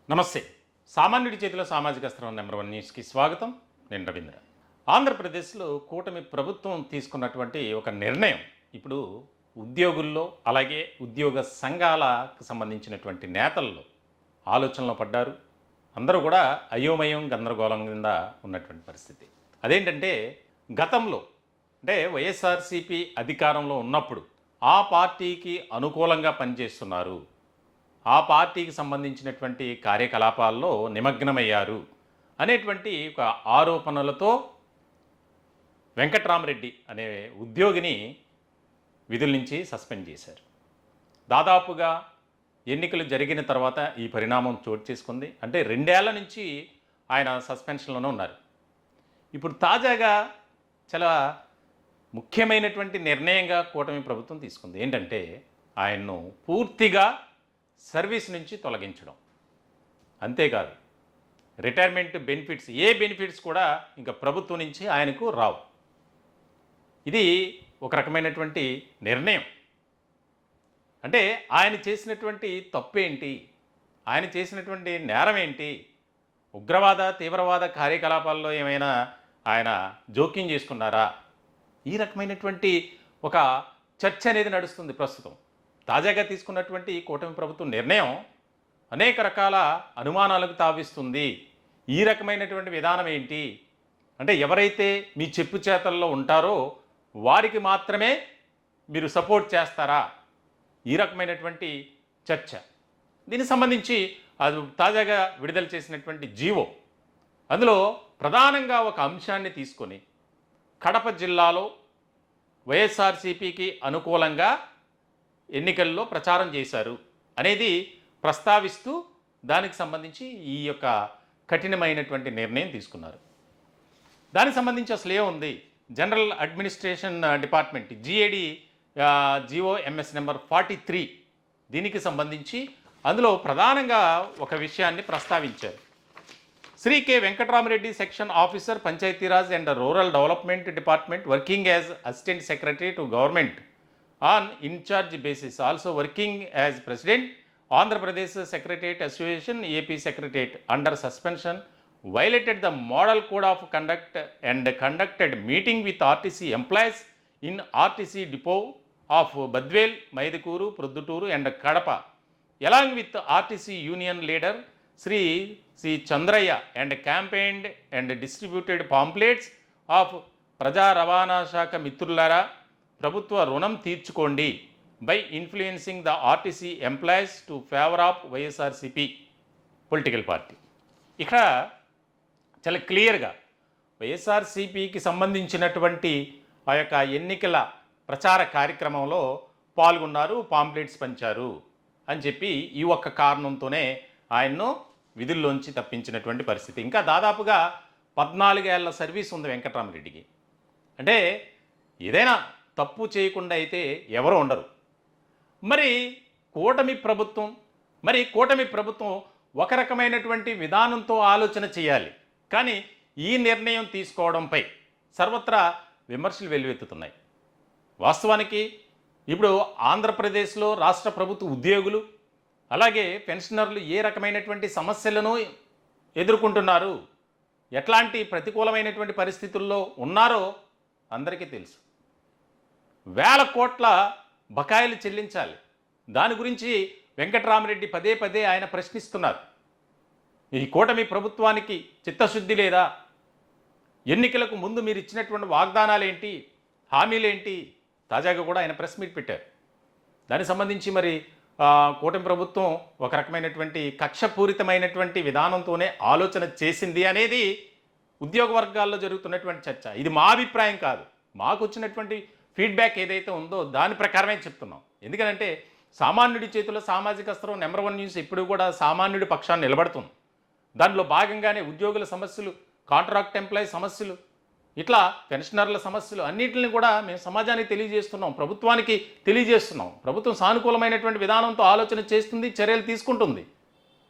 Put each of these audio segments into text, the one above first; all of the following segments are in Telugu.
నమస్తే. సామాన్యుడి చేతిలో సామాజిక అస్త్రం నెంబర్ 1 న్యూస్‌కి స్వాగతం. నేను రవీంద్ర. ఆంధ్రప్రదేశ్‌లో కూటమి ప్రభుత్వం తీసుకున్నటువంటి ఒక నిర్ణయం ఇప్పుడు ఉద్యోగుల్లో, అలాగే ఉద్యోగ సంఘాలకు సంబంధించినటువంటి నేతల్లో ఆలోచనలో పడ్డారు. అందరూ కూడా అయోమయం, గందరగోళం కింద ఉన్నటువంటి పరిస్థితి. అదేంటంటే గతంలో అంటే వైఎస్ఆర్‌సీపీ అధికారంలో ఉన్నప్పుడు ఆ పార్టీకి అనుకూలంగా పనిచేస్తున్నారు, ఆ పార్టీకి సంబంధించినటువంటి కార్యకలాపాల్లో నిమగ్నమయ్యారు అనేటువంటి ఒక ఆరోపణలతో వెంకట్రామరెడ్డి అనే ఉద్యోగిని విధుల నుంచి సస్పెండ్ చేశారు. దాదాపుగా ఎన్నికలు జరిగిన తర్వాత ఈ పరిణామం చోటు చేసుకుంది. అంటే 2 ఏళ్ల నుంచి ఆయన సస్పెన్షన్లోనే ఉన్నారు. ఇప్పుడు తాజాగా చాలా ముఖ్యమైనటువంటి నిర్ణయంగా కూటమి ప్రభుత్వం తీసుకుంది. ఏంటంటే ఆయన్ను పూర్తిగా సర్వీస్ నుంచి తొలగించడం. అంతేకాదు, రిటైర్మెంట్ బెనిఫిట్స్, ఏ బెనిఫిట్స్ కూడా ఇంకా ప్రభుత్వం నుంచి ఆయనకు రావు. ఇది ఒక రకమైనటువంటి నిర్ణయం. అంటే ఆయన చేసినటువంటి తప్పేంటి, ఆయన చేసినటువంటి నేరం ఏంటి, ఉగ్రవాద తీవ్రవాద కార్యకలాపాల్లో ఏమైనా ఆయన జోక్యం చేసుకున్నారా, ఈ రకమైనటువంటి ఒక చర్చ అనేది నడుస్తుంది ప్రస్తుతం. తాజాగా తీసుకున్నటువంటి కూటమి ప్రభుత్వం నిర్ణయం అనేక రకాల అనుమానాలకు తావిస్తుంది. ఈ రకమైనటువంటి విధానం ఏంటి అంటే, ఎవరైతే మీ చెప్పు చేతల్లో ఉంటారో వారికి మాత్రమే మీరు సపోర్ట్ చేస్తారా, ఈ రకమైనటువంటి చర్చ. దీనికి సంబంధించి అది తాజాగా విడుదల చేసినటువంటి జీవో, అందులో ప్రధానంగా ఒక అంశాన్ని తీసుకొని కడప జిల్లాలో వైఎస్ఆర్సీపీకి అనుకూలంగా ఎన్నికల్లో ప్రచారం చేశారు అనేది ప్రస్తావిస్తూ దానికి సంబంధించి ఈ యొక్క కఠినమైనటువంటి నిర్ణయం తీసుకున్నారు. దానికి సంబంధించి అసలు ఏముంది, general administration department GAD GOMS number 43 దీనికి సంబంధించి అందులో ప్రధానంగా ఒక విషయాన్ని ప్రస్తావించారు. Shri K Venkatramareddy, section officer, Panchayati Raj and rural development department, working as assistant secretary to government on in-charge basis, also working as president, Andhra Pradesh Secretariat Association, AP Secretariat, under suspension, violated the model code of conduct and conducted meeting with RTC employees in RTC depot of Badvel, Maidukuru, Produtturu and Kadapa, along with RTC union leader Sri C. Chandraya, and campaigned and distributed pamphlets of Praja Ravana Shaka Mitrulara, ప్రభుత్వ రుణం తీర్చుకోండి, by influencing the RTC employees to favour of YSRCP political party. ఇక్కడ చాలా క్లియర్గా వైఎస్ఆర్సీపీకి సంబంధించినటువంటి ఆ యొక్క ఎన్నికల ప్రచార కార్యక్రమంలో పాల్గొన్నారు, పాంప్లెట్స్ పంచారు అని చెప్పి ఈ ఒక్క కారణంతోనే ఆయన్ను విధుల్లోంచి తప్పించినటువంటి పరిస్థితి. ఇంకా దాదాపుగా 14 ఏళ్ల సర్వీస్ ఉంది వెంకట్రామరెడ్డికి. అంటే ఏదైనా తప్పు చేయకుండా అయితే ఎవరు ఉండరు. మరి కూటమి ప్రభుత్వం ఒక రకమైనటువంటి విధానంతో ఆలోచన చేయాలి. కానీ ఈ నిర్ణయం తీసుకోవడంపై సర్వత్రా విమర్శలు వెల్లువెత్తుతున్నాయి. వాస్తవానికి ఇప్పుడు ఆంధ్రప్రదేశ్లో రాష్ట్ర ప్రభుత్వ ఉద్యోగులు, అలాగే పెన్షనర్లు ఏ రకమైనటువంటి సమస్యలను ఎదుర్కొంటున్నారు, ఎట్లాంటి ప్రతికూలమైనటువంటి పరిస్థితుల్లో ఉన్నారో అందరికీ తెలుసు. వేల కోట్ల బకాయిలు చెల్లించాలి. దాని గురించి వెంకట్రామరెడ్డి పదే పదే ఆయన ప్రశ్నిస్తున్నారు. ఈ కూటమి ప్రభుత్వానికి చిత్తశుద్ధి లేదా, ఎన్నికలకు ముందు మీరు ఇచ్చినటువంటి వాగ్దానాలు ఏంటి, హామీలేంటి, తాజాగా కూడా ఆయన ప్రెస్ మీట్ పెట్టారు. దానికి సంబంధించి మరి కూటమి ప్రభుత్వం ఒక రకమైనటువంటి కక్షపూరితమైనటువంటి విధానంతోనే ఆలోచన చేసింది అనేది ఉద్యోగ వర్గాల్లో జరుగుతున్నటువంటి చర్చ. ఇది మా అభిప్రాయం కాదు, మాకు వచ్చినటువంటి ఫీడ్బ్యాక్ ఏదైతే ఉందో దాని ప్రకారమే చెప్తున్నాం. ఎందుకంటే సామాన్యుడి చేతిలో సామాజిక అస్త్రం నెంబర్ 1 న్యూస్ ఇప్పుడు కూడా సామాన్యుడి పక్షాన్ని నిలబడుతుంది. దానిలో భాగంగానే ఉద్యోగుల సమస్యలు, కాంట్రాక్ట్ ఎంప్లాయీ సమస్యలు, ఇట్లా పెన్షనర్ల సమస్యలు అన్నింటిని కూడా మేము సమాజానికి తెలియజేస్తున్నాం, ప్రభుత్వానికి తెలియజేస్తున్నాం. ప్రభుత్వం సానుకూలమైనటువంటి విధానంతో ఆలోచన చేస్తుంది, చర్యలు తీసుకుంటుంది,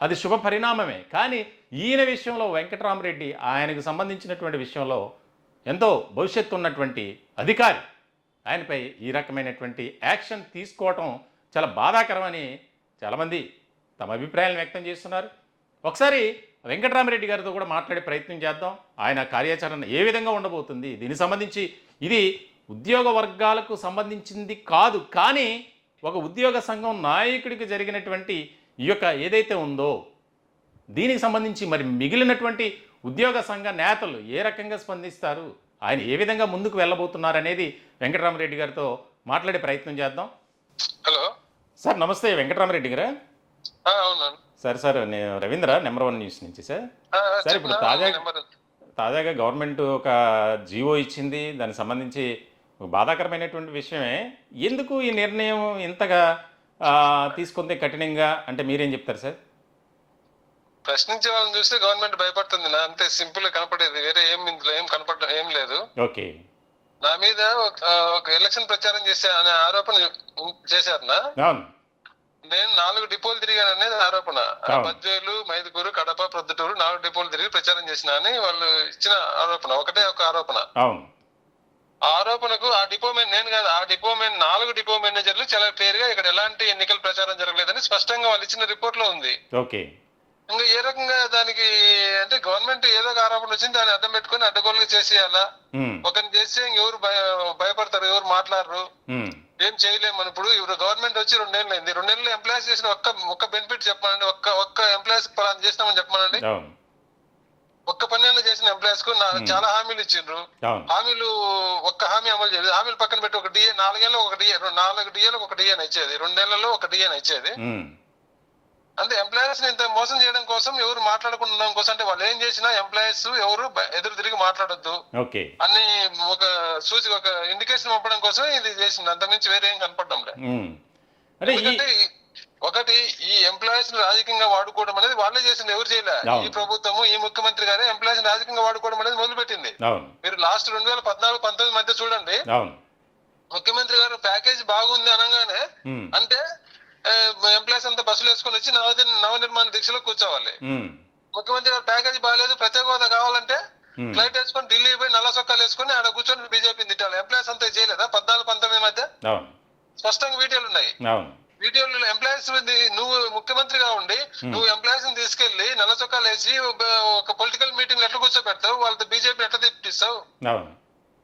అది శుభ పరిణామమే. కానీ ఈయన విషయంలో వెంకట్రామరెడ్డి ఆయనకు సంబంధించినటువంటి విషయంలో ఎంతో భవిష్యత్తు ఉన్నటువంటి అధికారి, ఆయనపై ఈ రకమైనటువంటి యాక్షన్ తీసుకోవటం చాలా బాధాకరమని చాలామంది తమ అభిప్రాయాలను వ్యక్తం చేస్తున్నారు. ఒకసారి వెంకటరామరెడ్డి గారితో కూడా మాట్లాడే ప్రయత్నం చేద్దాం. ఆయన కార్యాచరణ ఏ విధంగా ఉండబోతుంది, దీనికి సంబంధించి ఇది ఉద్యోగ వర్గాలకు సంబంధించింది కాదు, కానీ ఒక ఉద్యోగ సంఘం నాయకుడికి జరిగినటువంటి ఈ యొక్క ఏదైతే ఉందో దీనికి సంబంధించి మరి మిగిలినటువంటి ఉద్యోగ సంఘ నేతలు ఏ రకంగా స్పందిస్తారు, ఆయన ఏ విధంగా ముందుకు వెళ్ళబోతున్నారు అనేది వెంకటరామరెడ్డి గారితో మాట్లాడే ప్రయత్నం చేద్దాం. హలో సార్ నమస్తే, వెంకటరామరెడ్డి గారా? అవునండి సార్ నేను రవీంద్ర, నెంబర్ 1 న్యూస్ నుంచి సార్. సార్ ఇప్పుడు తాజాగా గవర్నమెంట్ ఒక జీవో ఇచ్చింది, దానికి సంబంధించి బాధాకరమైనటువంటి విషయమే. ఎందుకు ఈ నిర్ణయం ఇంతగా తీసుకుంటే కఠినంగా, అంటే మీరేం చెప్తారు సార్? ప్రశ్నించే వాళ్ళని చూస్తే గవర్నమెంట్ భయపడుతుంది నా, అంతే సింపుల్ కనపడేది, వేరే ఏం ఇందులో ఏం కనపడడం ఏం లేదు. ఓకే. నా మీద ఒక ఎలక్షన్ ప్రచారం చేసే అనే ఆరోపణ చేశారు నా. అవును. నేను 4 డిపోలు తిరిగాను అనేది ఆరోపణ. బద్వేలు, మైదుకూరు, కడప, ప్రొద్దుటూరు 4 డిపోలు తిరిగి ప్రచారం చేసిన అని వాళ్ళు ఇచ్చిన ఆరోపణ, ఒకటే ఒక ఆరోపణ. అవును. ఆ ఆరోపణకు ఆ డిపో నేను కాదు, ఆ డిపో 4 డిపో మేనేజర్లు చాలా క్లియర్గా ఇక్కడ ఎలాంటి ఎన్నికల ప్రచారం జరగలేదని స్పష్టంగా వాళ్ళు ఇచ్చిన రిపోర్ట్ లో ఉంది. ఓకే. ఇంకా ఏ రకంగా దానికి అంటే గవర్నమెంట్ ఏదో ఒక ఆరోపణ వచ్చింది, దాన్ని అడ్డం పెట్టుకుని అడ్డగోలుగా చేసేయాలా? ఒకరిని చేస్తే ఎవరు భయపడతారు, ఎవరు మాట్లాడరు, ఏం చేయలేము. మనం ఇప్పుడు గవర్నమెంట్ వచ్చి 2 నెలలు అయింది. 2 నెలలు ఎంప్లాయీస్ చేసిన ఒక్క బెనిఫిట్ చెప్పానండి, ఒక్క ఎంప్లాయీస్ పలానా చేసినామని చెప్పానండి. ఒక్క పని చేసిన ఎంప్లాయీస్ కు చాలా హామీలు ఇచ్చిండ్రు. హామీలు ఒక్క హామీ అమలు చేయలేదు. హామీలు పక్కన పెట్టి ఒక డిఏ 4 ఏళ్ళలో ఒక డిఏ, 4 డిఏలకు ఒక డిఏ ఇచ్చేది, 2 నెలల్లో ఒక డిఏ ఇచ్చేది. అంటే ఎంప్లాయీస్ ఇంత మోసం చేయడం కోసం, ఎవరు మాట్లాడకుండా కోసం, అంటే వాళ్ళు ఏం చేసినా ఎంప్లాయీస్ ఎవరు ఎదురు తిరిగి మాట్లాడొద్దు అని ఒక ఒక ఇండికేషన్ పంపడం కోసం ఇది చేసింది, అంతకుమించి వేరే ఏం కనపడడం లేదు. ఎందుకంటే ఒకటి, ఈ ఎంప్లాయీస్ రాజకీయంగా వాడుకోవడం అనేది వాళ్ళే చేసింది, ఎవరు చేయలే. ఈ ప్రభుత్వము, ఈ ముఖ్యమంత్రి గారే ఎంప్లాయీస్ రాజకీయంగా వాడుకోవడం అనేది మొదలు పెట్టింది. మీరు లాస్ట్ 2014-19 మధ్య చూడండి, ముఖ్యమంత్రి గారు ప్యాకేజ్ బాగుంది అనగానే అంటే ఎంప్లాయీస్ అంతా బస్సులు వేసుకుని వచ్చి నవనిర్మాణ దీక్షలో కూర్చోవాలి. ముఖ్యమంత్రి గారు ప్యాకేజ్ బాగాలేదు, ప్రత్యేక హోదా కావాలంటే ఫ్లైట్ వేసుకొని ఢిల్లీ పోయి నల్ల సొక్కాలు వేసుకుని ఆడ కూర్చొని బీజేపీని తిట్టాలి. ఎంప్లాయీస్ అంతా చేయలేదా 14-19 మధ్య? స్పష్టంగా వీడియోలు ఉన్నాయి. వీడియోలు ఎంప్లాయీస్ నువ్వు ముఖ్యమంత్రిగా ఉండి నువ్వు ఎంప్లాయీస్ ని తీసుకెళ్లి నల్ల చొక్కాలు వేసి ఒక పొలిటికల్ మీటింగ్ ఎట్లా కూర్చోబెడతావు, వాళ్ళతో బీజేపీ ఎట్లా తిప్పిస్తావు?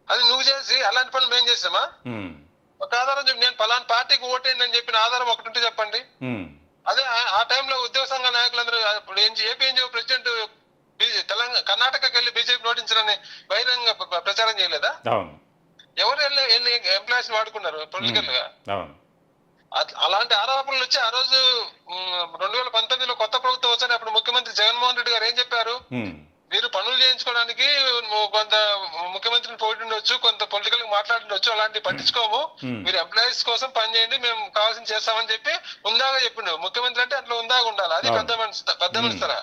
అది నువ్వు చేసి అలాంటి పనులు మేము చేసామా? ఒక ఆధారం చెప్పి, నేను పలానా పార్టీకి ఓటేయండి అని చెప్పిన ఆధారం ఒకటి ఉంటే చెప్పండి. అదే ఆ టైంలో ఉద్యోగ సంఘ నాయకులందరూ ఇప్పుడు ఏపీ ఎన్జిఓ ప్రెసిడెంట్ కర్ణాటకకి వెళ్ళి బీజేపీ నోటించారని బహిరంగ ప్రచారం చేయలేదా? ఎవరు వెళ్ళి ఎంప్లాయీస్ వాడుకున్నారు పొలిటికల్ గా? అలాంటి ఆరోపణలు వచ్చి ఆ రోజు 2019లో కొత్త ప్రభుత్వం వచ్చారు. అప్పుడు ముఖ్యమంత్రి జగన్మోహన్ రెడ్డి గారు ఏం చెప్పారు? మీరు పనులు చేయించుకోవడానికి కొంత ముఖ్యమంత్రిని పోయిండొచ్చు, కొంత పొలిటికల్ మాట్లాడిండొచ్చు, అలాంటివి పట్టించుకోము, మీరు ఎంప్లాయీస్ కోసం పని చేయండి, మేము కావాల్సింది చేస్తామని చెప్పి ఉందాగా చెప్పిండు. ముఖ్యమంత్రి అంటే అట్లా ఉందాగా ఉండాలి, అది పెద్ద మనిస్తారా?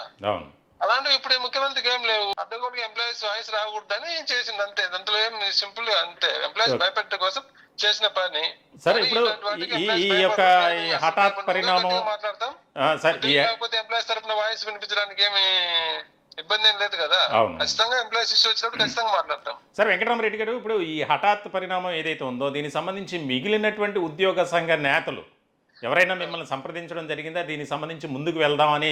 అలాంటివి ఇప్పుడు ముఖ్యమంత్రికి ఏం లేవు. అడ్డగోలుగా ఎంప్లాయీస్ వాయిస్ రాకూడదని చేసింది, అంతే. దాంట్లో ఏం సింపుల్ గా అంతే, ఎంప్లాయీస్ భయపెట్టే కోసం చేసిన పని. సరే, ఇప్పుడు ఈ యొక్క హఠాత్ పరిణామం మాట్లాడతాం, లేకపోతే ఎంప్లాయీస్ తరఫున వాయిస్ వినిపించడానికి ఏమి ఇబ్బంది ఏం లేదు కదా. ఖచ్చితంగా ఎంప్లాయీస్ ఇష్యూ వచ్చినప్పుడు ఖచ్చితంగా మాట్లాడతాం. సార్ వెంకటరామరెడ్డి గారు, ఇప్పుడు ఈ హఠాత్ పరిణామం ఏదైతే ఉందో దీనికి సంబంధించి మిగిలినటువంటి ఉద్యోగ సంఘ నేతలు ఎవరైనా మిమ్మల్ని సంప్రదించడం జరిగిందా? దీనికి సంబంధించి ముందుకు వెళ్దామని?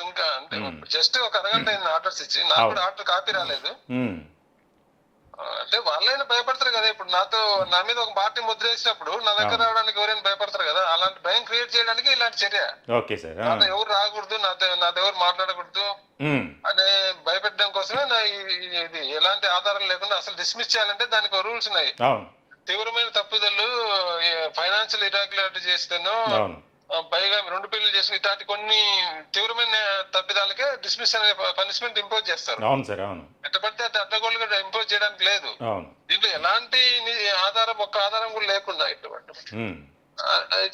ఇంకా అంటే జస్ట్ ఒక అరగంట ఆర్డర్స్ ఇచ్చి, నాకు కూడా ఆర్డర్ కాపీ రాలేదు. అంటే వాళ్ళైనా భయపడతారు కదా. ఇప్పుడు నా మీద ఒక పార్టీ ముద్ర వేసినప్పుడు నా దగ్గర రావడానికి ఎవరైనా భయపడతారు కదా. అలాంటి భయం క్రియేట్ చేయడానికి ఇలాంటి చర్య. ఓకే సార్, నాతో ఎవరు రాకూడదు, నాతో ఎవరు మాట్లాడకూడదు అనే భయపెట్టడం కోసమే ఇది ఎలాంటి ఆధారం లేకుండా అసలు డిస్మిస్ చేయాలంటే దానికి రూల్స్ ఉన్నాయి. తీవ్రమైన తప్పుదలు, ఫైనాన్షియల్ ఇరాగ్యులారిటీ చేస్తేనో, పైగా 2 పెళ్లి చేసిన ఇట్లాంటి కొన్ని తీవ్రమైన తప్పిదాలకే డిస్మిస్ అనే పనిష్మెంట్ ఇంపోజ్ చేస్తారు. ఎట్ట పడితే అడ్డగోలుగా ఇంపోజ్ చేయడానికి లేదు. దీంట్లో ఎలాంటి ఒక్క ఆధారం కూడా లేకుండా ఇటువంటి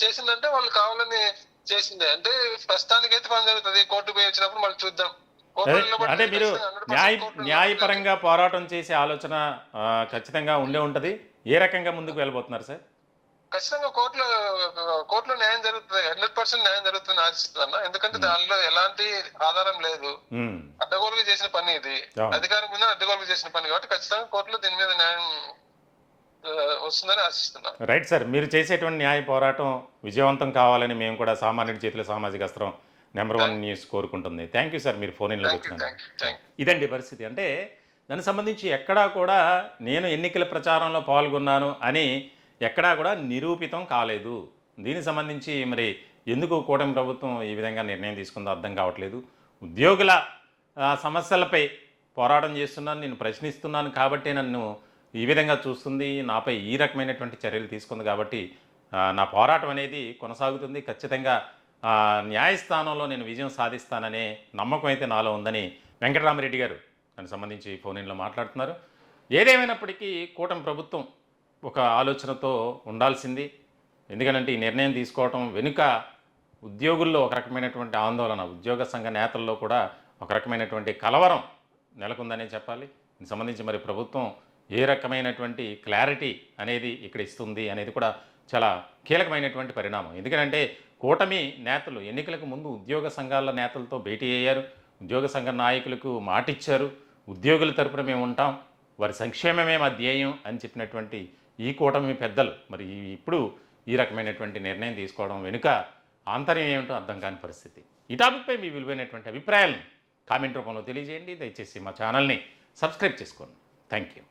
చేసిందంటే వాళ్ళు కావాలని చేసిందే. అంటే ప్రస్తుతానికి అయితే పని జరుగుతుంది, కోర్టు పోయి వచ్చినప్పుడు మళ్ళీ చూద్దాం. అంటే మీరు న్యాయపరంగా పోరాటం చేసే ఆలోచన ఖచ్చితంగా ఉంటది. ఏ రకంగా ముందుకు వెళ్ళబోతున్నారు సార్? ఖచ్చితంగా కోర్టులో న్యాయం జరుగుతుంది, 100% న్యాయం జరుగుతుందని ఆశిస్తున్నా. ఎందుకంటే దానిలో ఎలాంటి ఆధారం లేదు, అడ్డగోలుగా చేసిన పని, ఇది అధికారం మీద అడ్డగోలుగా చేసిన పని, కాబట్టి ఖచ్చితంగా కోర్టులో దీని మీద న్యాయం వస్తుందని ఆశిస్తున్నా. రైట్ సార్, మీరు చేసేటువంటి న్యాయ పోరాటం విజయవంతం కావాలని మేము కూడా సామాన్యుడి చేతిలో సామాజిక అస్త్రం నెంబర్ 1 న్యూస్ కోరుకుంటుంది. థ్యాంక్ యూ సార్, మీరు ఫోన్ ఇన్లోకి వచ్చినారు. ఇదండి పరిస్థితి. అంటే దానికి సంబంధించి ఎక్కడా కూడా నేను ఎన్నికల ప్రచారంలో పాల్గొన్నాను అని ఎక్కడా కూడా నిరూపితం కాలేదు. దీనికి సంబంధించి మరి ఎందుకు కూటమి ప్రభుత్వం ఈ విధంగా నిర్ణయం తీసుకుందో అర్థం కావట్లేదు. ఉద్యోగుల సమస్యలపై పోరాటం చేస్తున్నాను, నేను ప్రశ్నిస్తున్నాను కాబట్టి నన్ను ఈ విధంగా చూస్తుంది, నాపై ఈ రకమైనటువంటి చర్యలు తీసుకుంది కాబట్టి నా పోరాటం అనేది కొనసాగుతుంది. ఖచ్చితంగా న్యాయస్థానంలో నేను విజయం సాధిస్తాననే నమ్మకం అయితే నాలో ఉందని వెంకటరామరెడ్డి గారు దానికి సంబంధించి ఫోన్ ఇన్లో మాట్లాడుతున్నారు. ఏదేమైనప్పటికీ కూటమి ప్రభుత్వం ఒక ఆలోచనతో ఉండాల్సింది. ఎందుకంటే ఈ నిర్ణయం తీసుకోవటం వెనుక ఉద్యోగుల్లో ఒక రకమైనటువంటి ఆందోళన, ఉద్యోగ సంఘ నేతల్లో కూడా ఒక రకమైనటువంటి కలవరం నెలకొందనే చెప్పాలి. దీనికి సంబంధించి మరి ప్రభుత్వం ఏ రకమైనటువంటి క్లారిటీ అనేది ఇక్కడ ఇస్తుంది అనేది కూడా చాలా కీలకమైనటువంటి పరిణామం. ఎందుకంటే కూటమి నేతలు ఎన్నికలకు ముందు ఉద్యోగ సంఘాల నేతలతో భేటీ అయ్యారు, ఉద్యోగ సంఘ నాయకులకు మాటిచ్చారు, ఉద్యోగుల తరపున మేము ఉంటాం, వారి సంక్షేమమే మా ధ్యేయం అని చెప్పినటువంటి ఈ కూటమి పెద్దలు మరి ఇప్పుడు ఈ రకమైనటువంటి నిర్ణయం తీసుకోవడం వెనుక ఆంతర్యం ఏమిటో అర్థం కాని పరిస్థితి. ఈ టాపిక్పై మీ విలువైనటువంటి అభిప్రాయాలను కామెంట్ రూపంలో తెలియజేయండి. దయచేసి మా ఛానల్ని సబ్స్క్రైబ్ చేసుకోండి. Thank you.